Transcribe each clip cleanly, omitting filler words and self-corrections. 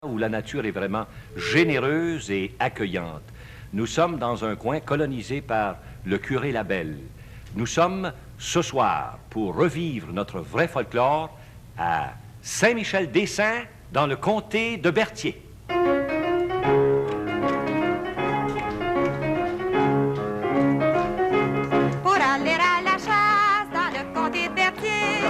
où la nature est vraiment généreuse et accueillante. Nous sommes dans un coin colonisé par le curé Labelle. Nous sommes ce soir pour revivre notre vrai folklore à Saint-Michel-des-Saints, dans le comté de Berthier. Pour aller à la chasse dans le comté de Berthier.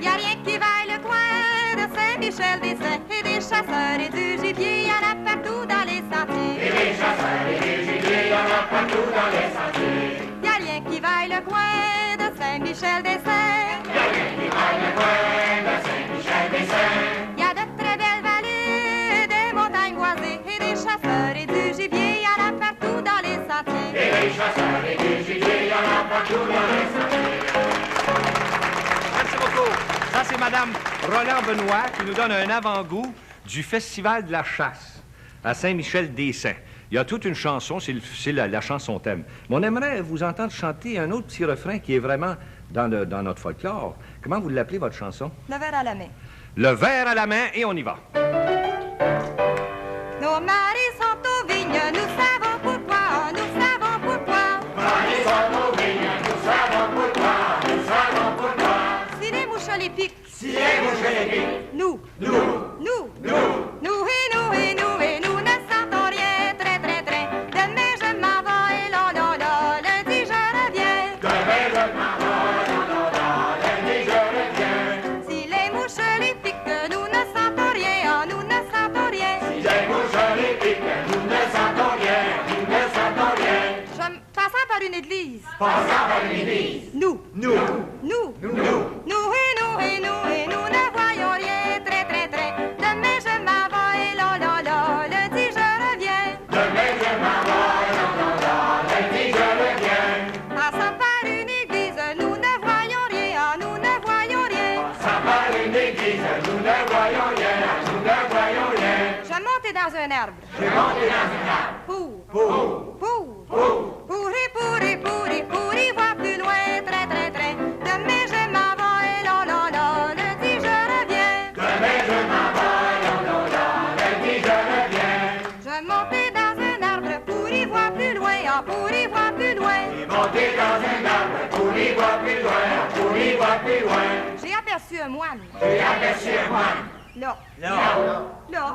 Y a rien qui vaille le coin de Saint-Michel-des-Saints. Et des chasseurs et du gibier, y en a partout dans les sentiers. Et des chasseurs et du gibier, y en a partout dans les sentiers. Y a rien qui vaille le coin de Saint-Michel-des-Saints. Y a rien qui vaille le coin de Saint-Michel-des-Saints. Y a de très belles vallées, des montagnes boisées. Et des chasseurs et du gibier, y en a partout dans les sentiers. Et des chasseurs et du gibier, y en a partout dans les sentiers. Merci beaucoup. Ça, c'est Madame Roland Benoît qui nous donne un avant-goût du Festival de la chasse à Saint-Michel-des-Saints. Il y a toute une chanson, c'est la chanson thème. Mais on aimerait vous entendre chanter un autre petit refrain qui est vraiment dans notre folklore. Comment vous l'appelez, votre chanson? Le verre à la main. Le verre à la main, et on y va. Nos maris sont aux vignes, nous savons pourquoi, nous savons pourquoi. Maris sont aux vignes, nous savons pourquoi, nous savons pourquoi. Si les mouches les piquent, Si les mouches les piquent, nous, nous, nous, nous et nous et nous et nous ne sentons rien, très très très. Demain je m'en vais, là là là, lundi je reviens. demain je m'en vais, lundi je reviens. Si les mouches les piquent, nous ne sentons rien, nous ne sentons rien. Si les mouches les piquent, nous ne sentons rien, nous ne sentons rien. Passant par une église, Passant par une église, nous, nous, nous, nous, nous et nous et nous et nous ne voyons rien, très très très. Demain je m'en vais, là là là, lundi je reviens. demain je m'en vais, lundi je reviens. Passant par une église, nous ne voyons rien, nous ne voyons rien. Passant par une église, nous ne voyons rien, nous ne voyons rien. Je montais dans un arbre Je monte dans un arbre pour y voir plus loin, très très très. Demain je m'en vais, là là là, lundi je reviens. demain je m'en vais, lundi je reviens. Je montais dans un arbre pour y voir plus loin, ah, pour y voir plus loin. Et monter dans un arbre pour y voir plus loin, pour y voir plus loin. J'ai aperçu un moine, J'ai aperçu un moine, là, là, là, là,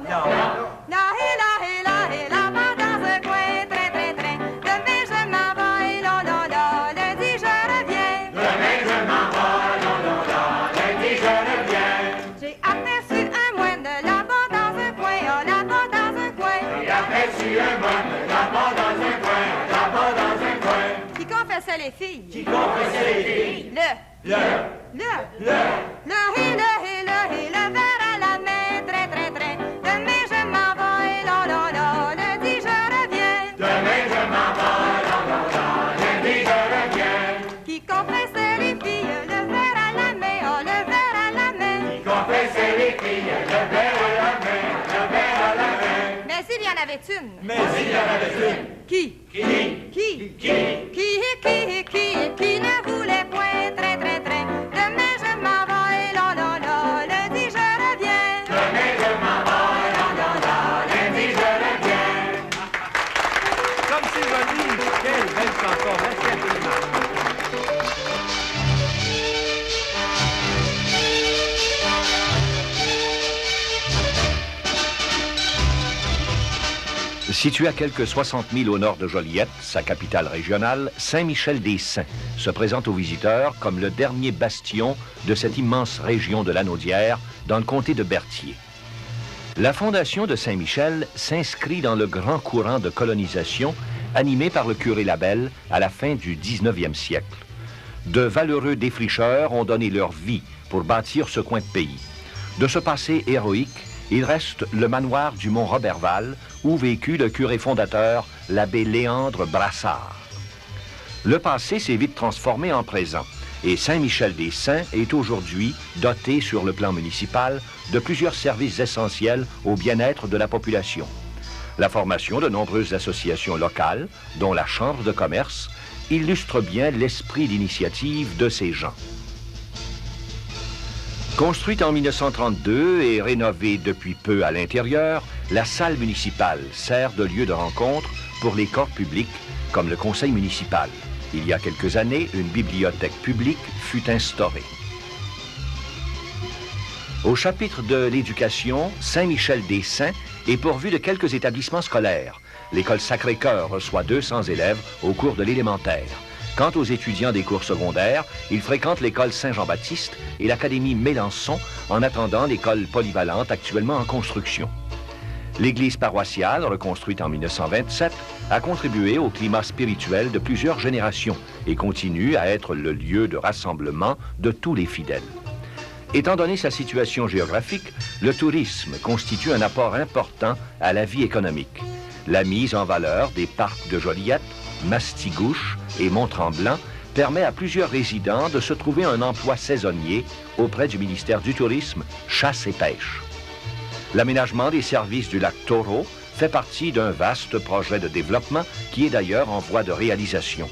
là-bas dans un coin, très très très. Demain je m'en vais, là là là, lundi je reviens. demain je m'en vais, lundi je reviens. J'ai aperçu un moine là-bas dans un coin, ah, là-bas dans un coin, J'ai aperçu un moine là-bas dans un coin, là-bas dans un coin, qui confessait les filles. qui confessait les filles. Le Le verre à la main, très très très. Demain je m'en vais, là là là, lundi je reviens. demain je m'en vais, lundi je reviens. Qui confessait les filles, le verre à la main, oh, le verre à la main. Qui confessait les filles, le verre à la main, le verre à la main. Mais s'il y en avait une, Mais il y en avait une qui ne voulait point, très très très. Demain je m'en vais, là là là, lundi je reviens. demain je m'en vais, lundi je reviens. Comme c'est joli. Quelle belle chanson. Merci infiniment. Situé à quelques 60 000 au nord de Joliette, sa capitale régionale, Saint-Michel-des-Saints se présente aux visiteurs comme le dernier bastion de cette immense région de Lanaudière dans le comté de Berthier. La fondation de Saint-Michel s'inscrit dans le grand courant de colonisation animé par le curé Labelle à la fin du 19e siècle. De valeureux défricheurs ont donné leur vie pour bâtir ce coin de pays. De ce passé héroïque, il reste le manoir du Mont-Roberval, où vécut le curé fondateur, l'abbé Léandre Brassard. Le passé s'est vite transformé en présent, et Saint-Michel-des-Saints est aujourd'hui doté sur le plan municipal de plusieurs services essentiels au bien-être de la population. La formation de nombreuses associations locales, dont la Chambre de commerce, illustre bien l'esprit d'initiative de ces gens. Construite en 1932 et rénovée depuis peu à l'intérieur, la salle municipale sert de lieu de rencontre pour les corps publics comme le conseil municipal. Il y a quelques années, une bibliothèque publique fut instaurée. Au chapitre de l'éducation, Saint-Michel-des-Saints est pourvu de quelques établissements scolaires. L'école Sacré-Cœur reçoit 200 élèves au cours de l'élémentaire. Quant aux étudiants des cours secondaires, ils fréquentent l'école Saint-Jean-Baptiste et l'académie Mélençon en attendant l'école polyvalente actuellement en construction. L'église paroissiale, reconstruite en 1927, a contribué au climat spirituel de plusieurs générations et continue à être le lieu de rassemblement de tous les fidèles. Étant donné sa situation géographique, le tourisme constitue un apport important à la vie économique. La mise en valeur des parcs de Joliette, Mastigouche et Mont-Tremblant permet à plusieurs résidents de se trouver un emploi saisonnier auprès du ministère du Tourisme, Chasse et Pêche. L'aménagement des services du lac Taureau fait partie d'un vaste projet de développement qui est d'ailleurs en voie de réalisation.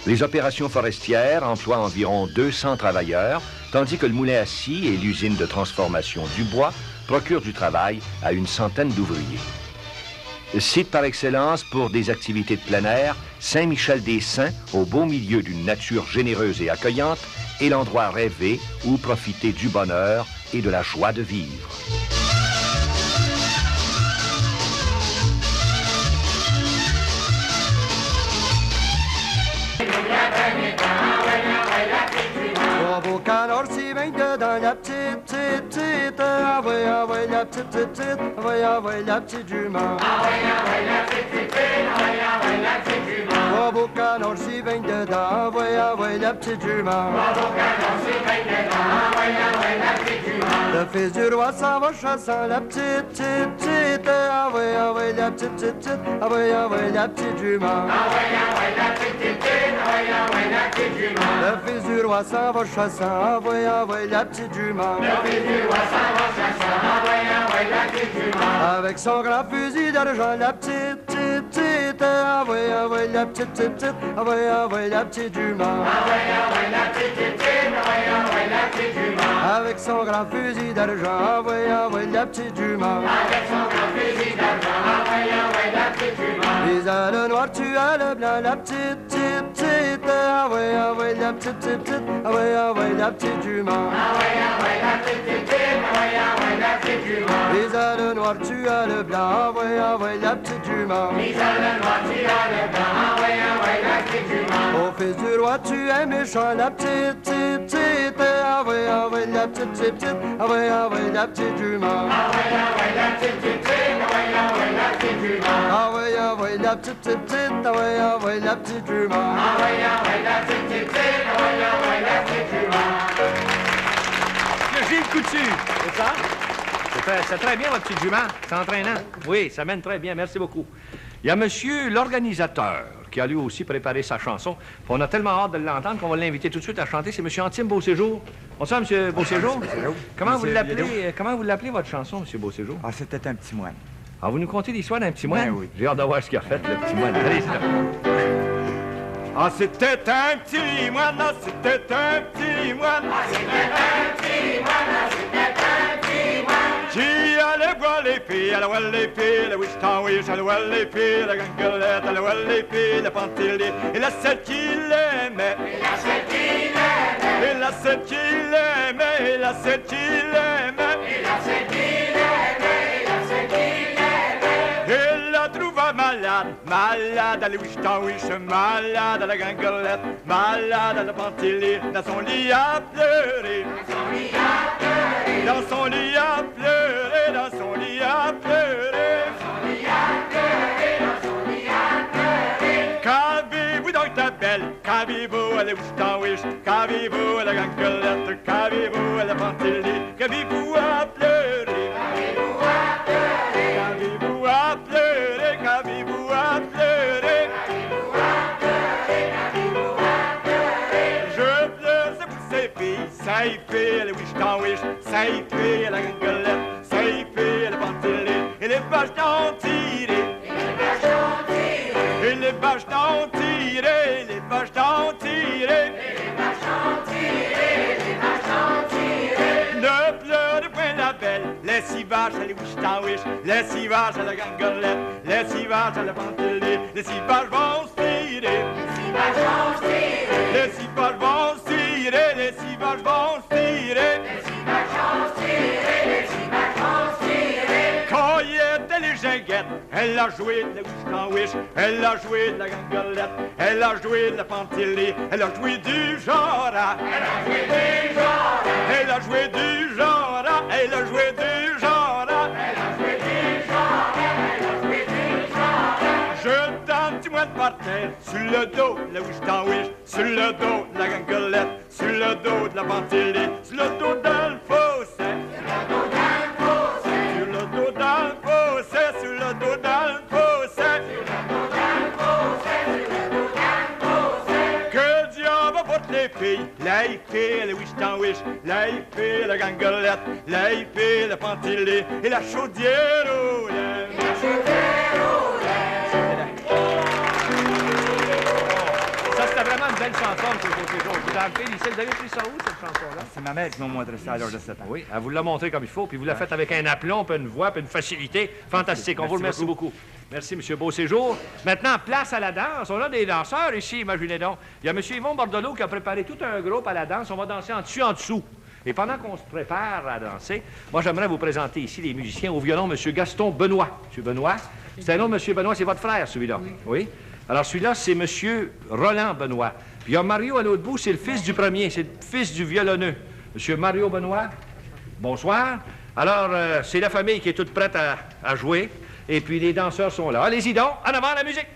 Les opérations forestières emploient environ 200 travailleurs, tandis que le moulin à scie et l'usine de transformation du bois procurent du travail à une centaine d'ouvriers. Site par excellence pour des activités de plein air, Saint-Michel-des-Saints, au beau milieu d'une nature généreuse et accueillante, est l'endroit rêvé où profiter du bonheur et de la joie de vivre. Dans la petite, la petite, la petite jument. Trois beaux canards s'y baignent dedans, la petite jument. Le fils du roi s'en va chassant la petite, la petite, la petite jument. Le fils du roi s'en va chassant, la petite jument. Avec son grand fusil d'argent, la petite, la petite, la petite jument. Avec son grand fusil d'argent, la petite jument. Les as le noir, tu as le blanc, la petite, la petite, la petite jument. Les as le noir, tu as le blanc, la petite jument. Au fils du roi, tu es méchant, la petite, la petite, la petite jument. La petite jument. Gilles Coutu, c'est ça? C'est très bien, votre petite jument. C'est entraînant. Oui, ça mène très bien. Merci beaucoup. Il y a monsieur l'organisateur qui a lui aussi préparé sa chanson. Puis on a tellement hâte de l'entendre qu'on va l'inviter tout de suite à chanter. C'est monsieur Antime Beauséjour. Bonsoir, monsieur Beauséjour. Comment vous l'appelez, votre chanson, monsieur Beauséjour? Ah, c'était un petit moine. Ah, vous nous contez l'histoire d'un petit moine? Ben oui. J'ai hâte de voir ce qu'il a fait, le petit moine. Allez, c'est là. Ah, c'était un petit moine, ah, c'était un petit moine. Ah, c'était un petit moine, ah, c'était un petit moine. Qui allait voir les filles, allait voir les filles, le wish, allait voir les filles, la ganguelette, allait voir les filles, la pantilly, et la celle qui l'aimait. Et la celle qui l'aimait. Et la celle qui l'aimait, et la celle qui l'aimait. Et la celle qui l'aimait, et la celle qui l'aimait. Et la trouva malade, malade à l'ouiche, malade à la ganguelette, malade à la pantilly, dans son lit à pleurer. Dans son lit à pleurer. Dans son lit à pleurer, dans son lit à pleurer. Dans son lit à pleurer, dans son lit à pleurer. Qu'avez-vous donc ta belle? Qu'avez-vous à l'ouiche, qu'avez-vous à la ganguelette, qu'avez-vous à la pantilly, qu'avez-vous à pleurer? Qu'avez-vous à pleurer? Qu'avez-vous à pleurer? Qu'avez-vous à pleurer? Qu'avez-vous à pleurer? Qu'avez-vous à pleurer? Je pleure, c'est pour ces filles, ces filles, les wish, ces filles, la ganguelette, ces filles, la pantilly, et les vaches t'ont tiré. Et les vaches t'ont tiré. Et les vaches t'ont tiré. Les vaches t'ont tiré. Et les vaches t'ont tiré. Les vaches t'ont tiré. point la belle. Les six vaches à l'ouche-t'en-wish, les six vaches à la gangolette, les six vaches à la ventilée, les six vaches vont se tirer. Les six vaches vont se tirer. Les six vaches vont se tirer, les six vaches vont se tirer. Les six vaches vont se tirer, les six vaches vont se tirer. Quand il était les ginguettes, elle a joué de la wish-t'en-wish, elle a joué de la gangolette, elle a joué de la ventilée, elle a joué du genre. Elle a joué du genre. Elle a joué du genre. Elle a joué du genre. Elle a joué du genre. Elle a joué du genre. Je tente du moins de par terre, sur le dos de la wish-t'en-wish, sur le dos de la gangolette, sur le dos de la ventilée, sur le dos dans le fossé. Sur le dos dans le fossé. Sur le dos dans le fossé. Sur le dos dans le fossé. Sur le dos dans le fossé. Sur le dos dans le fossé. Que diable vote les filles, la hippie, la wish-t'en-wish, la hippie, la gangolette, la hippie, la ventilée et la chaudière au lait. La chaudière au lait. Ça, c'était vraiment une belle chanson, M. Beauséjour. Vous avez pris ça où, cette chanson-là? C'est ma mère qui m'a montré ça à l'âge de 7 ans. Oui, elle vous l'a montré comme il faut, puis vous l'avez fait avec un aplomb, puis une voix, puis une facilité fantastique. On vous remercie beaucoup. Merci, M. Beauséjour. Maintenant, place à la danse. On a des danseurs ici, imaginez donc. Il y a M. Yvon Bordelot qui a préparé tout un groupe à la danse. On va danser en dessus, en dessous. Et pendant qu'on se prépare à danser, moi, j'aimerais vous présenter ici les musiciens. Au violon, M. Gaston Benoît. M. Benoît, c'est un autre M. Benoît, c'est votre frère, celui-là. Oui. Alors, celui-là, c'est M. Roland Benoît. Puis il y a Mario à l'autre bout, c'est le fils du premier, c'est le fils du violonneux. M. Mario Benoît, bonsoir. Alors, c'est la famille qui est toute prête à jouer. Et puis, les danseurs sont là. Allez-y donc, en avant la musique!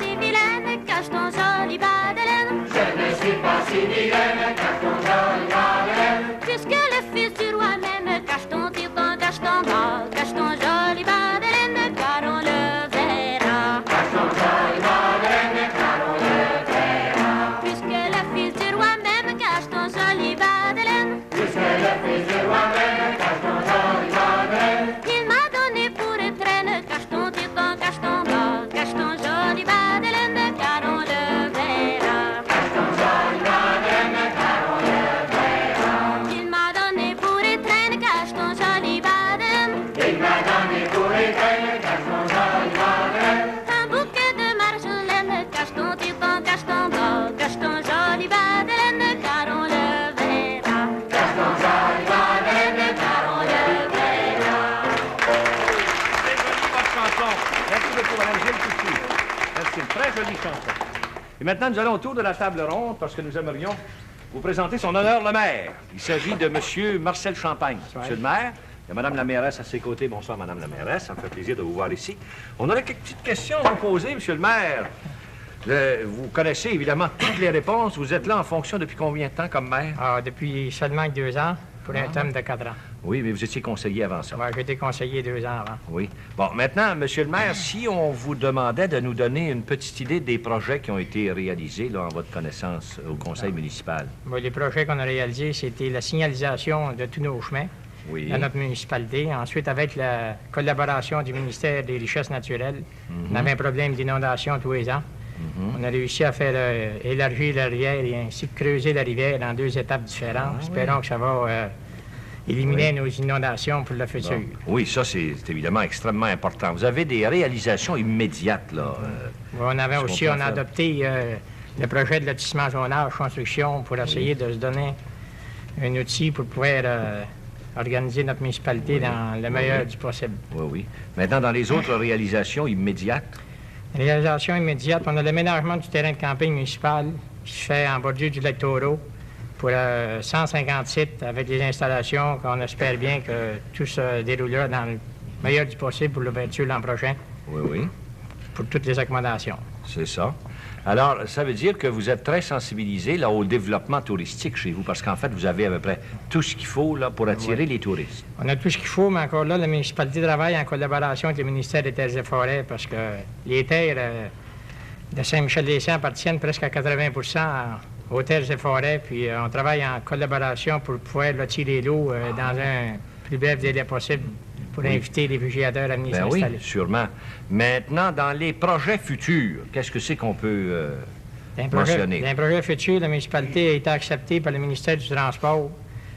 si vilaine, cache ton joli bas de laine. Je ne suis pas si vilaine, cache ton joli bas de laine. Puisque le fils du roi m'aime, cache ton tire-temps, cache ton bas, cache ton joli bas de laine, car on le verra. Cache ton joli bas de laine, car on le verra. Puisque le fils du roi m'aime, cache ton joli bas de laine. Puisque le fils du roi m'aime, cache ton joli bas de laine. Il m'a donné pour étrenne, cache ton tire-temps, cache ton bas, cache ton joli bas de laine, car on le verra. Cache ton joli bas de laine, car on le verra. Il m'a donné pour étrenne, cache ton joli bas de laine. Il m'a donné pour étreindre, cache ton joli bas de laine. Un bouquet de marjolaine, cache ton tire-temps, cache ton bas, cache ton joli bas de laine, car on le verra. Cache ton joli bas de laine, car on le verra. C'est joli, votre chanson. Merci beaucoup, Mme Gilles Coutu. Merci, une très jolie chanson. Et maintenant, nous allons autour de la table ronde parce que nous aimerions vous présenter son honneur le maire. Il s'agit de M. Marcel Champagne. Monsieur le maire, il y a Mme la mairesse à ses côtés. Bonsoir, Mme la mairesse. Ça me fait plaisir de vous voir ici. On aurait quelques petites questions à vous poser, Monsieur le maire. Vous connaissez évidemment toutes les réponses. Vous êtes là en fonction depuis combien de temps comme maire? Ah, depuis seulement 2 ans, pour un terme de 4 ans. Oui, mais vous étiez conseiller avant ça. Ouais, j'ai été conseiller 2 ans avant. Oui. Bon, maintenant, Monsieur le maire, si on vous demandait de nous donner une petite idée des projets qui ont été réalisés, là, en votre connaissance, au conseil municipal. Bon, les projets qu'on a réalisés, c'était la signalisation de tous nos chemins Oui. dans notre municipalité. Ensuite, avec la collaboration du ministère des Richesses naturelles, on avait un problème d'inondation tous les ans. On a réussi à faire élargir la rivière et ainsi creuser la rivière dans 2 étapes différentes. Espérons que ça va éliminer nos inondations pour le futur. Bon. Oui, ça, c'est évidemment extrêmement important. Vous avez des réalisations immédiates, là. On avait ce qu'on aussi, peut on a faire. adopté le projet de lotissement zonage construction pour essayer de se donner un outil pour pouvoir organiser notre municipalité dans le meilleur du possible. Oui, oui. Maintenant, dans les autres réalisations immédiates, Réalisation immédiate, on a l'aménagement du terrain de camping municipal qui se fait en bordure du lac Taureau pour 150 sites avec des installations qu'on espère bien que tout se déroulera dans le meilleur du possible pour l'ouverture l'an prochain oui, oui, pour toutes les accommodations. c'est ça. Alors, ça veut dire que vous êtes très sensibilisé là, au développement touristique chez vous, parce qu'en fait, vous avez à peu près tout ce qu'il faut là, pour attirer les touristes. On a tout ce qu'il faut, mais encore là, la municipalité travaille en collaboration avec le ministère des Terres et Forêts parce que les terres de Saint-Michel-des-Saints appartiennent presque à 80 aux Terres et Forêts, puis on travaille en collaboration pour pouvoir lotir l'eau dans un plus bref délai possible pour inviter les villégiateurs à venir Ben oui, s'installer. sûrement. Maintenant, dans les projets futurs, qu'est-ce que c'est qu'on peut mentionner? Dans un projet futur, la municipalité a été acceptée par le ministère du Transport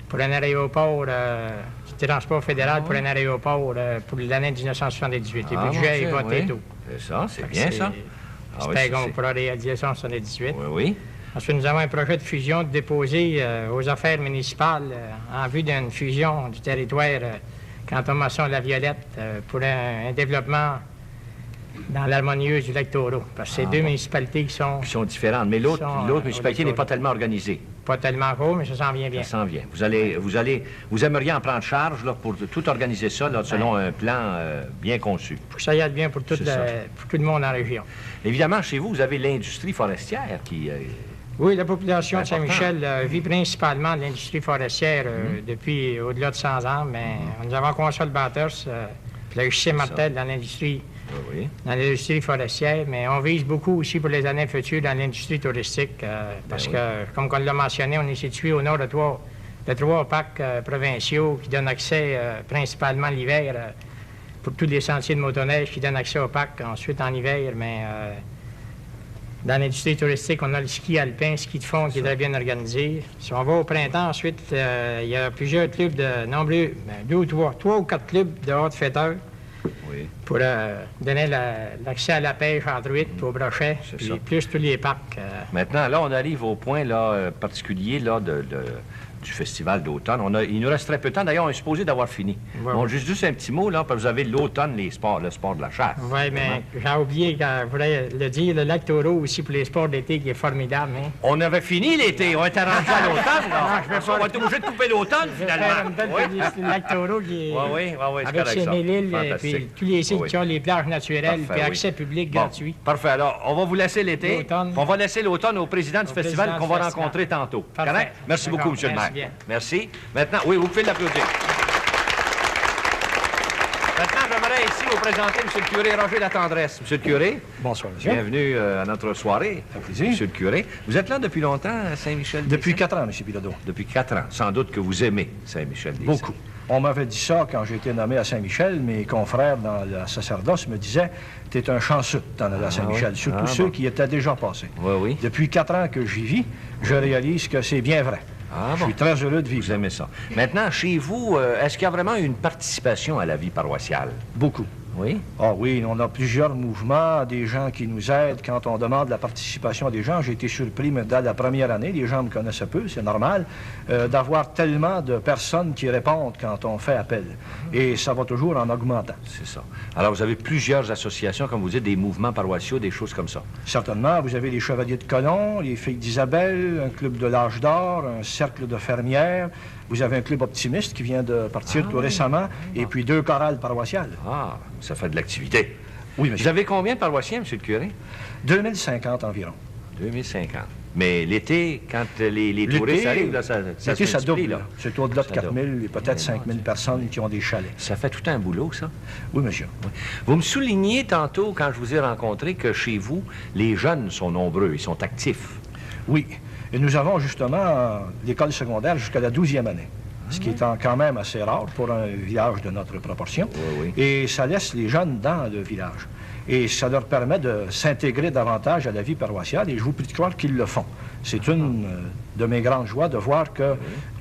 pour un aéroport, du transport fédéral pour un aéroport pour l'année 1978. Le budget est voté et tout. C'est ça, c'est bien ça. Ah oui, J'espère qu'on c'est- pourra réaliser ça en 1978. Oui, oui. Ensuite, nous avons un projet de fusion déposé aux affaires municipales en vue d'une fusion du territoire canton Masson-La Violette pour un développement dans l'harmonieuse du lac Taureau. Parce que c'est deux municipalités qui sont Qui sont différentes, mais l'autre Sont, municipalité au n'est détour. pas tellement organisée. pas tellement gros, mais ça s'en vient bien. Ça s'en vient. Vous aimeriez en prendre charge là, pour tout organiser ça là, selon un plan bien conçu. Pour que ça y aille bien pour tout, C'est ça. pour tout le monde en région. Évidemment, chez vous, vous avez l'industrie forestière qui... Oui, la population de C'est important. Saint-Michel vit principalement de l'industrie forestière depuis au-delà de 100 ans, mais nous avons Consol Bathurst, puis le JC Martel dans l'industrie Oui, dans l'industrie forestière, mais on vise beaucoup aussi pour les années futures dans l'industrie touristique, parce oui. que, comme on l'a mentionné, on est situé au nord de trois parcs provinciaux qui donnent accès principalement l'hiver pour tous les sentiers de motoneige qui donnent accès au parc ensuite en hiver, mais dans l'industrie touristique, on a le ski alpin, ski de fond qui est très bien organisé. Si on va au printemps, ensuite, il y a plusieurs clubs de nombreux, trois ou quatre clubs de haute fêteurs oui. pour donner l'accès à la pêche en truite, puis au brochet, C'est puis ça. plus tous les parcs. Maintenant, là, on arrive au point là, particulier là, du festival d'automne. Il nous reste très peu de temps. D'ailleurs, on est supposé d'avoir fini. Ouais, Bon, ouais. juste un petit mot, là, parce que vous avez l'automne, le sport de la chasse. Oui, mais j'ai oublié, quand je voulais le dire, le lac Taureau aussi pour les sports d'été qui est formidable. Hein? On avait fini l'été, on était rendu à l'automne, là. Non, je vais On va être obligé de couper l'automne, Je vais faire finalement. une belle Oui. publicité, le lac Taureau qui est Oui, c'est avec correct, ça. Saint-Mélile, Fantastique. puis tous les sites Oui. qui ont les plages naturelles, Parfait, puis oui. accès public Bon, gratuit. parfait. Alors, on va vous laisser l'été. L'automne. On va laisser l'automne au président du Au festival président qu'on du va festival. rencontrer tantôt. Parfait. Correct? Merci D'accord. beaucoup, monsieur le Merci maire. bien. Merci. Maintenant, oui, vous pouvez l'applaudir. Maintenant, j'aimerais ici vous présenter M. le curé Roger Latendresse. Monsieur le curé, Bonsoir, monsieur. bienvenue à notre soirée. Ça fait plaisir. Monsieur le curé, vous êtes là depuis longtemps à Saint-Michel? Depuis 4 ans, monsieur Bilodeau. Depuis 4 ans. Sans doute que vous aimez Saint-Michel. Beaucoup. On m'avait dit ça quand j'ai été nommé à Saint-Michel. Mes confrères dans le sacerdoce me disaient « T'es un chanceux d'en aller à Saint-Michel. oui? Surtout Ah, ceux bon. qui étaient déjà passés. Oui, oui. Depuis 4 ans que j'y vis, je réalise que c'est bien vrai. Ah, Je bon. suis très heureux de Vous vivre. aimez ça. Maintenant, chez vous, est-ce qu'il y a vraiment une participation à la vie paroissiale? Beaucoup. Oui? Ah oui, on a plusieurs mouvements, des gens qui nous aident quand on demande la participation des gens. J'ai été surpris, mais dès la première année, les gens me connaissaient peu, c'est normal, d'avoir tellement de personnes qui répondent quand on fait appel. Et ça va toujours en augmentant. C'est ça. Alors, vous avez plusieurs associations, comme vous dites, des mouvements paroissiaux, des choses comme ça. Certainement, vous avez les Chevaliers de Colomb, les Filles d'Isabelle, un club de l'âge d'or, un cercle de fermières. Vous avez un club optimiste qui vient de partir tout récemment, et puis 2 chorales paroissiales. Ah, ça fait de l'activité. Oui, Vous monsieur. avez combien de paroissiens, monsieur le curé? 2050 environ. 2050. Mais l'été, quand les touristes arrivent, là, ça l'été, se ça multiplie, double. là. C'est au-delà de Ça 4000 et peut-être 5000 personnes qui ont des chalets. Ça fait tout un boulot, ça. Oui, monsieur. Vous me souligniez tantôt, quand je vous ai rencontré, que chez vous, les jeunes sont nombreux, ils sont actifs. Oui. Et nous avons justement l'école secondaire jusqu'à la 12e année, ce qui est quand même assez rare pour un village de notre proportion. Oui, Et ça laisse les jeunes dans le village. Et ça leur permet de s'intégrer davantage à la vie paroissiale, et je vous prie de croire qu'ils le font. C'est une de mes grandes joies de voir que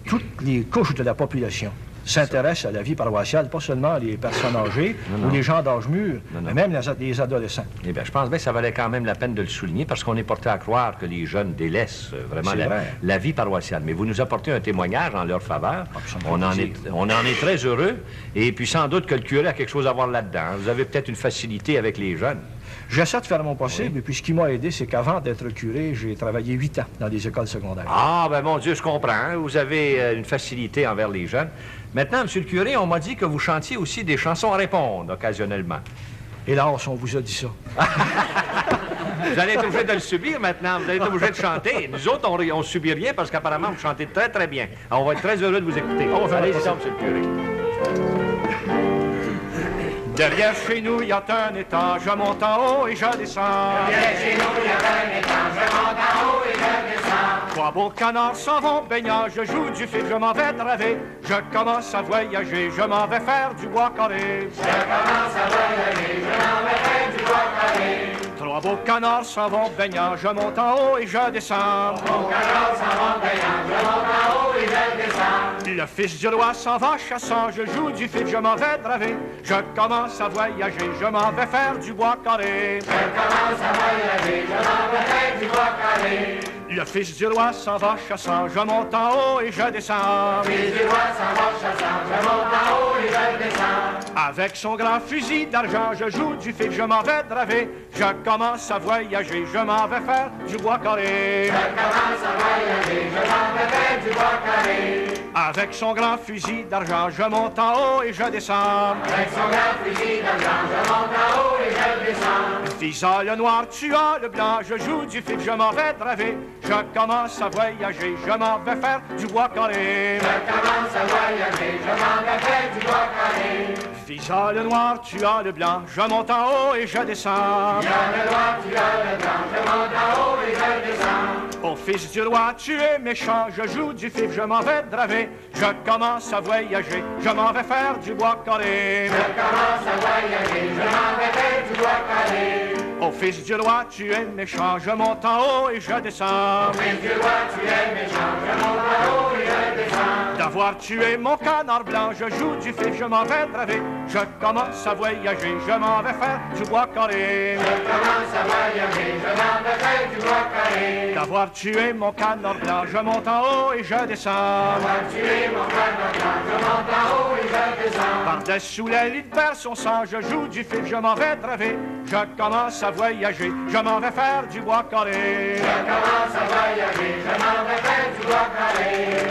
toutes les couches de la population s'intéressent à la vie paroissiale, pas seulement les personnes âgées ou les gens d'âge mûr, mais même les adolescents. Eh bien, je pense bien que ça valait quand même la peine de le souligner parce qu'on est porté à croire que les jeunes délaissent vraiment C'est vrai. la vie paroissiale. Mais vous nous apportez un témoignage en leur faveur. Ah, ça me fait On en est très heureux. Et puis, sans doute que le curé a quelque chose à voir là-dedans. Vous avez peut-être une facilité avec les jeunes. J'essaie de faire mon possible, et puis ce qui m'a aidé, c'est qu'avant d'être curé, j'ai travaillé 8 ans dans les écoles secondaires. Ah, ben mon Dieu, je comprends. Hein. Vous avez une facilité envers les jeunes. Maintenant, monsieur le curé, on m'a dit que vous chantiez aussi des chansons à répondre occasionnellement. Hélas, on vous a dit ça. Vous allez être obligé de le subir maintenant. Vous allez être obligé de chanter. Nous autres, on subit rien parce qu'apparemment, vous chantez très, très bien. Alors, on va être très heureux de vous écouter. Allez-y, ça, monsieur le curé. Derrière chez nous, il y a un étage, je monte en haut et je descends. Derrière chez nous, il y a un étage, je monte en haut et je descends. 3 beaux canards s'en vont baignant, je joue du fil, je m'en vais draver. Je commence à voyager, je m'en vais faire du bois carré. Je commence à voyager, je m'en vais faire du bois carré. 3 beaux canards s'en vont baignant, je monte en haut et je descends. 3 beaux canards s'en vont baignant, je monte en haut et je descends. Le fils du roi s'en va chassant, je joue du fil, je m'en vais draver. Je commence à voyager, je m'en vais faire du bois carré. Je commence à voyager, je m'en vais faire du bois carré. Le fils du roi s'en va chassant, je monte en haut et je descends. Le fils du roi s'en va chassant, je monte en haut et je descends. Avec son grand fusil d'argent, je joue du fil, je m'en vais draver. Je commence à voyager, je m'en vais faire du bois carré. Je commence à voyager, je m'en vais faire du bois carré. Avec son grand fusil d'argent, je monte en haut et je descends. Avec son grand fusil d'argent, je monte en haut et je descends. Visant le noir, tuant le blanc, je joue du fil, je m'en vais draver. Je commence à voyager, je m'en vais faire du bois carré. Je commence à voyager, je m'en vais faire du bois carré. Visant le noir, tuant le blanc, je monte en haut et je descends. Visant le noir, tuant le blanc, je monte en haut et je descends. Au fils du roi, tu es méchant, je joue du fil, je m'en vais draver. Je commence à voyager, je m'en vais faire du bois carré. Je commence à voyager, je m'en vais faire du bois carré. Au fils du roi, tu es méchant, je monte en haut et je descends. Au fils du roi, tu es méchant, je monte en haut et je descends. D'avoir tué mon canard blanc, je joue du fil, je m'en vais draver. Je commence à voyager, je m'en vais faire du bois carré. Je commence à voyager, je m'en vais faire du bois carré. Avoir tué mon canard blanc, je monte en haut et je descends. Avoir tué mon canard blanc, je monte en haut et je descends. Par-dessous la lit de son sang, je joue du fil, je m'en vais draver. Je commence à voyager, je m'en vais faire du bois carré. Je commence à voyager, je m'en vais faire du bois carré.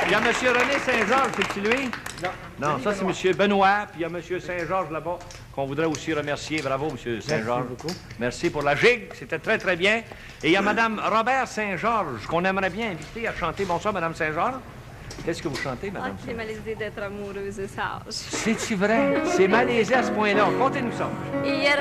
Il y a M. René Saint-Georges, c'est-tu lui? Non, ça c'est M. Benoît, puis il y a M. Saint-Georges là-bas, qu'on voudrait aussi remercier. Bravo, M. Saint-Georges. Merci pour la gigue, c'était très, très bien. Et il y a Mme Robert Saint-Georges, qu'on aimerait bien inviter à chanter. Bonsoir, Mme Saint-Georges. Qu'est-ce que vous chantez, Mme? C'est malaisé d'être amoureuse et sage. C'est-tu vrai? C'est malaisé à ce point-là. Contez-nous ça. Hier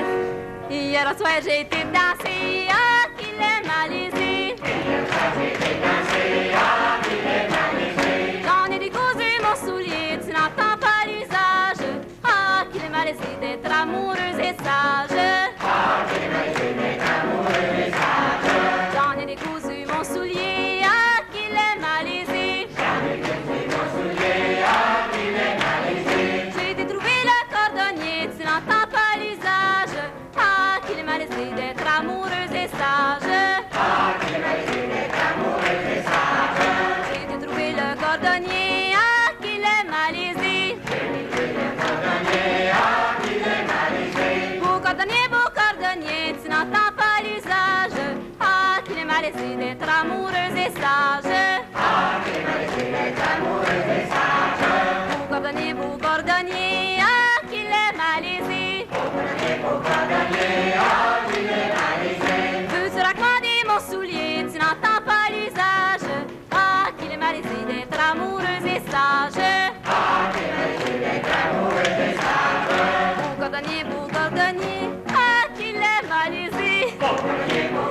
soir, j'ai été danser, ah, qu'il est malaisé. Hier soir, j'ai été danser, ah, qu'il est malaisé. J'en ai décousu mon soulier, tu n'entends pas l'usage. Ah, qu'il est malaisé d'être amoureuse et sage. Ah, qu'il est malaisé d'être amoureuse et sage. J'en ai décousu mon soulier, ah, qu'il est malaisé. J'en ai décousu mon soulier, ah, qu'il est malaisé. J'ai été trouver le cordonnier, tu n'entends pas l'usage. Ah, qu'il est malaisé d'être amoureuse et sage. Ah, qu'il est malaisé d'être amoureuse et sage. J'ai été trouver le cordonnier, ah, qu'il est malaisé. J'ai trouvé le cordonnier, ah, qu'il est malaisé. Beau cordonnier, tu n'entends pas l'usage. Ah, qu'il est malaisé d'être amoureuse et sage. Ah, qu'il est malaisé d'être amoureuse et sage. Beau cordonnier, ah, qu'il est malaisé. Beau cordonnier, ah, qu'il est malaisé. Veux-tu raccommoder mon soulier, tu n'entends pas l'usage. Ah, qu'il est malaisé d'être amoureuse et sage. Ah, qu'il est malaisé d'être amoureuse et sage. Beau cordonnier, ah, qu'il est malaisé. Beau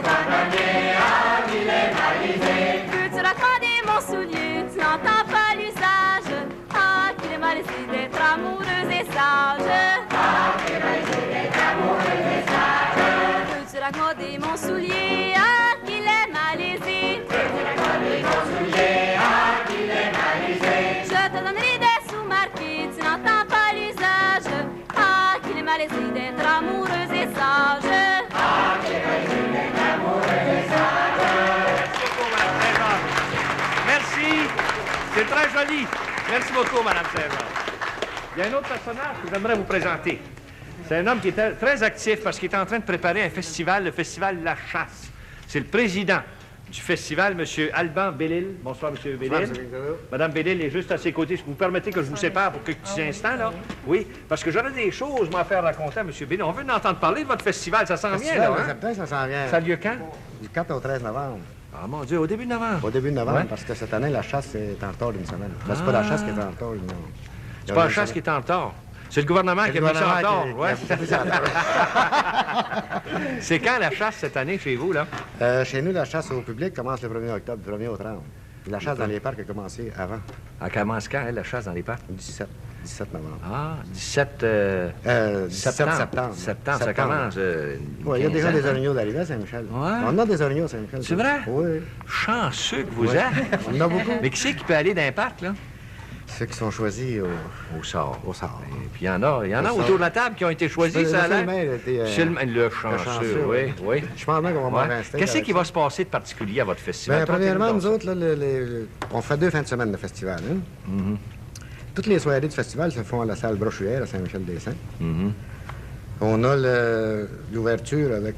cordonnier, ah, qu'il est malaisé. Veux-tu raccommoder mon soulier, tu n'entends pas l'usage. Ah, qu'il est malaisé d'être amoureuse et sage. Ah, qu'il est malaisé d'être amoureuse et sage. Veux-tu raccommoder mon soulier, ah, qu'il est malaisé. Veux-tu raccommoder mon soulier, ah, qu'il est malaisé. Je te donnerai des sous marqués, tu n'entends pas l'usage. Ah, qu'il est malaisé d'être amoureuse et sage. Ah, qu'il est malaisé d'être amoureuse et sage. Merci beaucoup, Mme Saint-Georges. Merci. C'est très joli. Merci beaucoup, Mme Saint-Georges. Il y a un autre personnage que j'aimerais vous présenter. C'est un homme qui est très actif parce qu'il est en train de préparer un festival, le festival La Chasse. C'est le président du festival, M. Alban Bellil. Bonsoir, M. Bellil. Mme Bellil est juste à ses côtés. Est-ce que vous permettez que je vous sépare pour quelques petits instants, là? Oui, parce que j'aurais des choses, moi, à faire raconter à M. Bellil. On veut en entendre parler de votre festival. Ça s'en vient, là, hein? Certain, ça s'en vient. Ça a lieu quand? Du 4 au 13 novembre. Ah, mon Dieu, au début de novembre. Au début de novembre, Ouais. parce que cette année, la chasse est en retard d'une semaine. Ben, c'est pas la chasse qui est en retard, non. C'est pas la chasse qui est en retard. C'est le gouvernement qui a mis ça en retard. Ouais. C'est quand la chasse cette année chez vous, là? Chez nous, la chasse au public commence le 1er octobre, du 1er au 30. Puis la chasse dans les parcs a commencé avant. Elle commence quand, elle, la chasse dans les parcs? 17 novembre. Ah, 17 septembre. Septembre, ça commence. Oui, il y a déjà des orignaux d'arrivée à Saint-Michel. Ouais. On a des orignaux à Saint-Michel. C'est vrai? Oui. Chanceux que vous Ouais. êtes. On en a beaucoup. Mais qui c'est qui peut aller dans un parc, là? Ceux qui sont choisis Au sort. au sort. Et puis il y en a Au autour sort. de la table qui ont été choisis, Le ça a seul l'air. maire était, Le chanceux, oui, oui. Je pense bien qu'on va Ouais. m'en rester. Qu'est-ce avec qui ça. va se passer de particulier à votre festival? Ben, premièrement, Racontez-nous nous donc autres, là, on fait 2 fins de semaine de festival. Hein? Toutes les soirées du festival se font à la salle Brochuère à Saint-Michel-des-Saints. Mhm. On a l'ouverture avec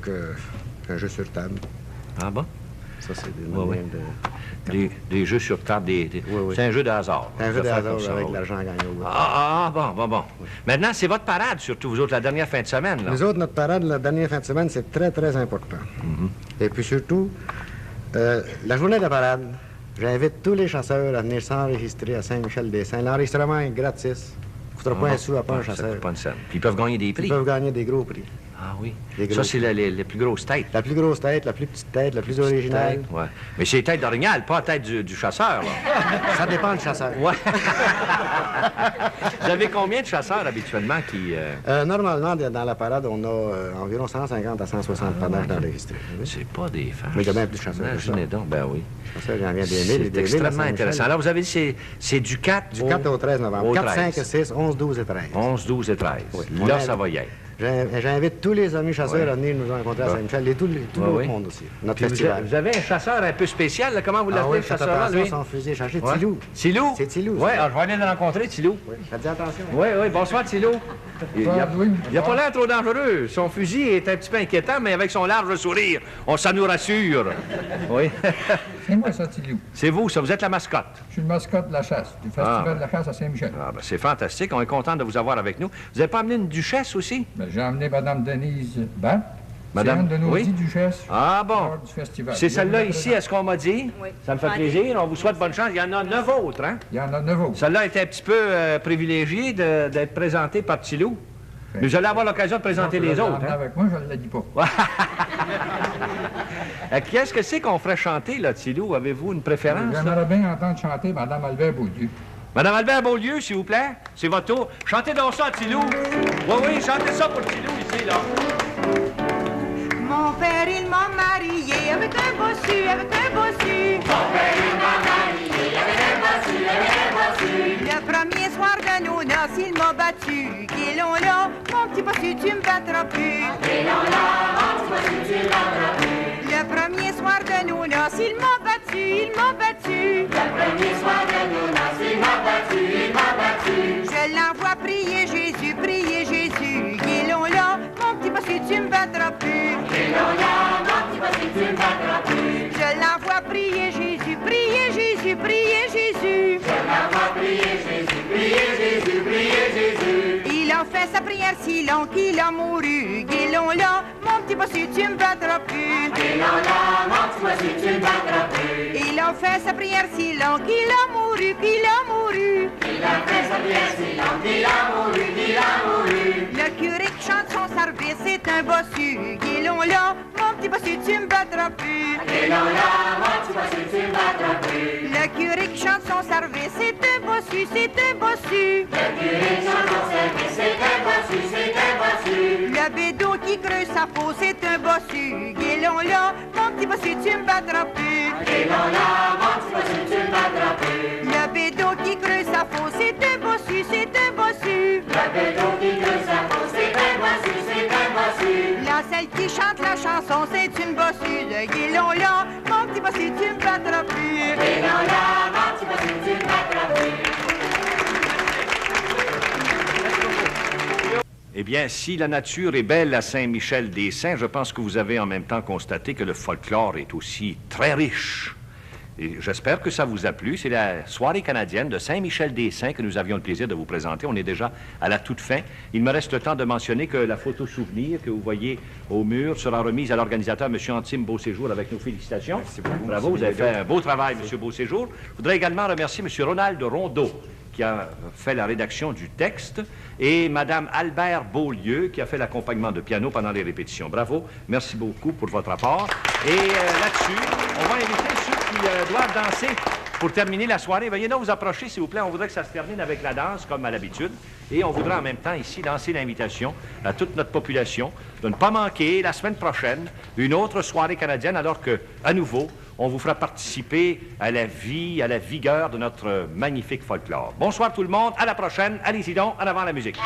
un jeu sur table. Ah bon? Ça, c'est des Oui, moyens de... Des jeux sur table, c'est un jeu de hasard. C'est un jeu de Faire hasard comme ça, avec oui. l'argent gagné au bout. Bon. Maintenant, c'est votre parade, surtout vous autres, la dernière fin de semaine. Là. Nous autres, notre parade, la dernière fin de semaine, c'est très, très important. Et puis surtout, la journée de la parade, j'invite tous les chasseurs à venir s'enregistrer à Saint-Michel-des-Saints. L'enregistrement est gratis. Il ne coûtera pas un sou à pas un Ça chasseur. coûte pas une scène. Puis ils peuvent gagner des prix. Ils peuvent gagner des gros prix. Ah oui. Des Ça, gros c'est les plus grosses têtes. La plus grosse tête, la plus petite tête, la plus originale. Ouais. Mais c'est tête d'orignal, pas tête du chasseur, là. Ça dépend du chasseur. Ouais. Vous avez combien de chasseurs habituellement qui... Normalement, dans la parade, on a environ 150 à 160 panaches d'enregistrés. C'est pas des femmes. Mais il y a bien plus de chasseurs. Imaginez donc, ben oui. Ça, j'en viens des mille et C'est des extrêmement mille à intéressant. Alors, vous avez dit c'est du 4 Du 4 au 13 novembre. au 4, 13. 5, 6, 11, 12 et 13. 11, 12 et 13. Oui. Là, ça va y être. J'invite tous les amis chasseurs à venir nous rencontrer à Saint-Michel et tout l'autre monde aussi. Notre Puis festival. vous avez un chasseur un peu spécial, là. Comment vous Ah l'appelez, oui, le faites chasseur-là, attention, lui? son fusil cherché, Ouais. Tilou. Tilou? C'est Tilou. Oui, je vais aller le rencontrer, Tilou. Oui, faites attention. Oui, bonsoir, Tilou. Il n'a pas l'air trop dangereux. Son fusil est un petit peu inquiétant, mais avec son large sourire, ça nous rassure. Oui. C'est moi, ça, Tilou. C'est vous, ça. Vous êtes la mascotte. Je suis le mascotte de la chasse, du festival de la chasse à Saint-Michel. Ah, ben, c'est fantastique. On est content de vous avoir avec nous. Vous n'avez pas amené une duchesse aussi? Ben, j'ai emmené Mme Denise Bain. Madame- C'est une de nos oui? 10 duchesses Ah bon? lors du festival. C'est celle-là Il y en a ici, est-ce qu'on m'a dit? Oui. Ça me fait plaisir. On vous souhaite bonne chance. Il y en a 9 autres, hein? Il y en a 9 autres. Celle-là était un petit peu privilégiée d'être présentée par Tilou. Mais vous allez avoir l'occasion de présenter les autres. Hein? Avec moi, je ne le dis pas. Qu'est-ce que c'est qu'on ferait chanter, là, Tilou? Avez-vous une préférence? là? J'aimerais bien entendre chanter Mme Albert Baudieu. Madame Albert Beaulieu, s'il vous plaît. C'est votre tour. Chantez donc ça, Tilou. Oui, chantez ça pour Tilou, ici, là. Mon père, il m'a marié avec un bossu, avec un bossu. Mon père, il m'a marié avec un bossu, avec un bossu. Le premier soir de nos noces, il m'a battu. Guélon là, mon petit bossu, tu me battras plus. Guélon là, mon petit bossu, tu me battras plus. Le premier soir de nos noces, il m'a battu, il m'a battu. Le premier soir de nos noces, il m'a battu, il m'a battu. Je l'envoie prier Jésus, prier Jésus. Guélon là, mon petit bossu, tu me battras plus. Guélon là, mon petit bossu, tu me battras plus. Je l'envoie prier Jésus, prier Jésus, prier Jésus. Je l'envoie prier Jésus, prier Jésus, prier Jésus. Il a fait sa prière si long qu'il a mouru. Guélon là, mon petit bossu, tu me battras plus. Guélon là, mon petit bossu, tu me battras plus. Il a fait sa prière si long qu'il a mouru, qu'il a mouru. Il a fait sa prière si long qu'il a mouru, qu'il a mouru. Le curé qui chante son service, c'est un bossu. Guélon là, mon petit bossu, tu me battras plus. Guélon là, mon petit bossu, tu me battras plus. Le curé qui chante son service, c'est un bossu, c'est un bossu. Le curé chante son service, c'est un bossu, c'est un bossu. Le bédot qui creuse sa fosse, c'est un bossu. Guélon là, mon petit bossu, tu me battras plus. Guélon là, mon petit bossu, tu me battras plus. Le bédot qui creuse sa fosse, c'est un bossu, c'est un bossu. Le bédot qui creuse sa fosse, c'est un bossu, c'est un bossu. La celle qui chante la chanson, c'est une bossue. Le guélon là, mon petit bossu, tu me battras plus. Guélon là, mon petit bossu, tu me battras plus. Eh bien, si la nature est belle à Saint-Michel-des-Saints, je pense que vous avez en même temps constaté que le folklore est aussi très riche. Et j'espère que ça vous a plu. C'est la soirée canadienne de Saint-Michel-des-Saints que nous avions le plaisir de vous présenter. On est déjà à la toute fin. Il me reste le temps de mentionner que la photo souvenir que vous voyez au mur sera remise à l'organisateur, M. Antime Beauséjour, avec nos félicitations. Merci beaucoup. Bravo, vous avez fait un beau travail, M. Beauséjour. Je voudrais également remercier M. Ronald Rondeau, qui a fait la rédaction du texte, et Mme Albert Beaulieu, qui a fait l'accompagnement de piano pendant les répétitions. Bravo, merci beaucoup pour votre apport. Et là-dessus, on va inviter ceux qui doivent danser pour terminer la soirée. Veuillez donc vous approcher, s'il vous plaît. On voudrait que ça se termine avec la danse, comme à l'habitude. Et on voudrait en même temps ici lancer l'invitation à toute notre population de ne pas manquer la semaine prochaine une autre soirée canadienne, alors que, à nouveau, on vous fera participer à la vie, à la vigueur de notre magnifique folklore. Bonsoir tout le monde, à la prochaine. Allez-y donc, en avant la musique.